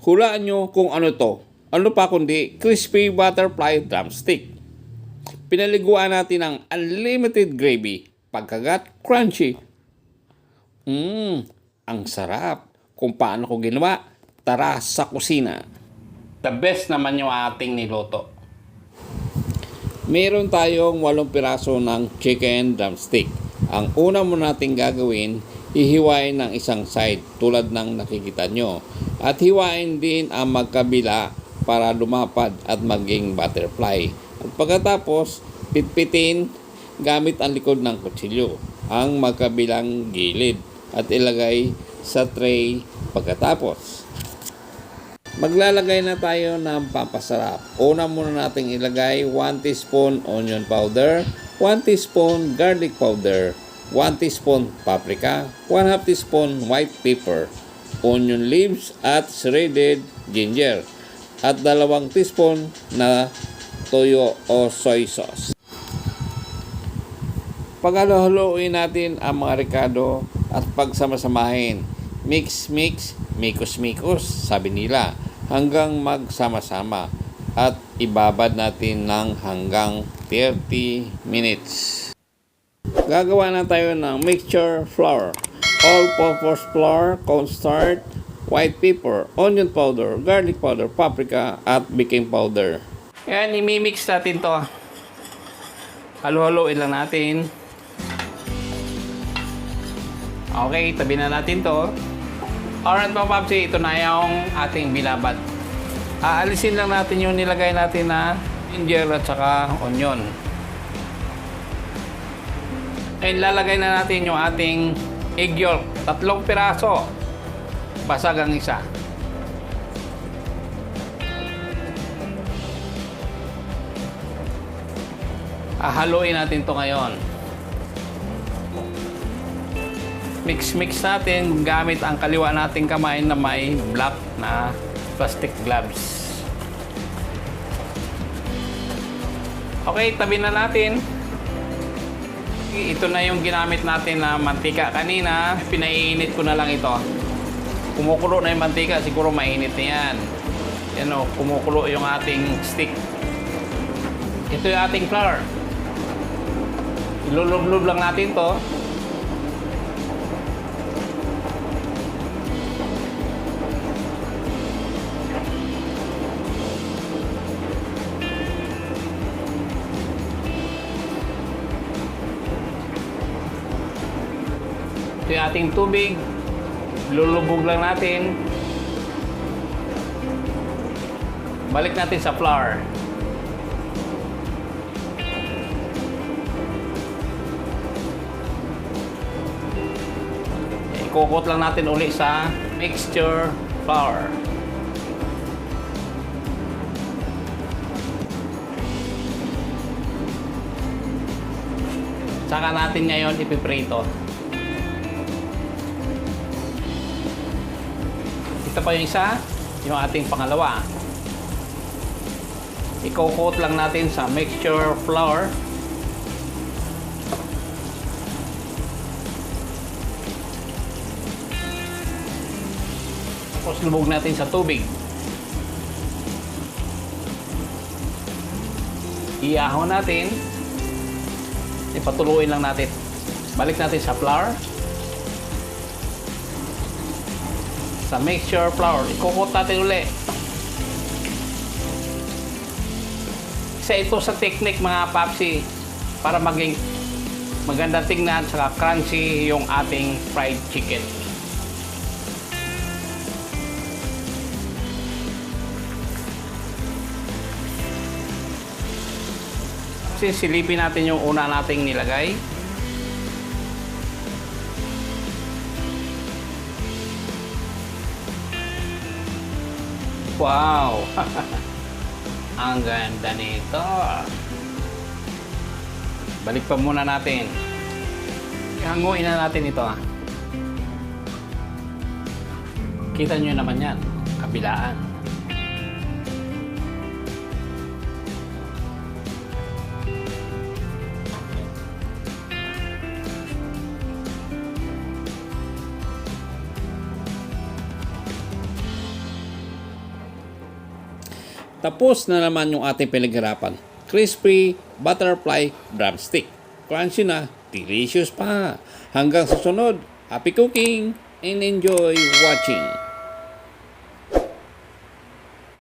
Hulaan nyo kung ano to. Ano pa kundi crispy butterfly drumstick. Pinaliguan natin ng unlimited gravy. Pagkagat, crunchy. Ang sarap. Kung paano ko ginawa, tara sa kusina. The best naman yung ating niluto. Meron tayong 8 piraso ng chicken drumstick. Ang una mo nating gagawin, hihiwain ng isang side tulad ng nakikita nyo. At hiwain din ang magkabila para lumapad at maging butterfly. At pagkatapos, pitpitin gamit ang likod ng kutsilyo ang magkabilang gilid at ilagay sa tray pagkatapos. Maglalagay na tayo ng pampasarap. Una muna nating ilagay 1 teaspoon onion powder, 1 teaspoon garlic powder, 1 teaspoon paprika, 1/2 teaspoon white pepper, onion leaves at shredded ginger, at 2 teaspoon na toyo o soy sauce. Paghalo-haluin natin ang mga ricado at pagsama-samahin. Mix, mikos-mikos, sabi nila, hanggang magsama-sama at ibabad natin ng hanggang 30 minutes. Gagawa na tayo ng mixture flour. All-purpose flour, cornstarch, white pepper, onion powder, garlic powder, paprika, at baking powder. Yan, imimix natin to. Halo-haloin lang natin. Okay, tabi na natin to. Alright mga papsi, ito na yung ating binabad. Aalisin lang natin yung nilagay natin na ginger at saka onion. And lalagay na natin yung ating egg yolk. 3 piraso. Basag ang isa. Haluin natin to ngayon. Mix natin gamit ang kaliwa nating kamay na may black na plastic gloves. Okay, tabi na natin. Ito na yung ginamit natin na mantika kanina. Pinaiinit ko na lang ito. Kumukulo na yung mantika, siguro mainit na yan. Yan o, kumukulo yung ating stick. Ito yung ating flour. Ilulub-lub lang natin to. Ito yung ating tubig. Lulubog lang natin. Balik natin sa flour. Ikukot lang natin uli sa mixture flour. Saka natin ngayon ipiprito. Ito pa yung isa, yung ating pangalawa. Ikukot lang natin sa mixture flour. Tapos lubog natin sa tubig. Iahon natin. Ipatuloyin lang natin. Balik natin sa flour. Sa mixture flour, ikukot natin uli. Isa ito sa technique mga papsi para maging maganda tingnan saka crunchy yung ating fried chicken. Silipin natin yung una nating nilagay. Wow! Ang ganda nito. Balik pa muna natin. Hanguin na natin ito. Kita nyo naman yan. Kabilaan. Tapos na naman yung ating pinaghirapan. Crispy butterfly drumstick. Crunchy na, delicious pa. Hanggang sa sunod, happy cooking and enjoy watching.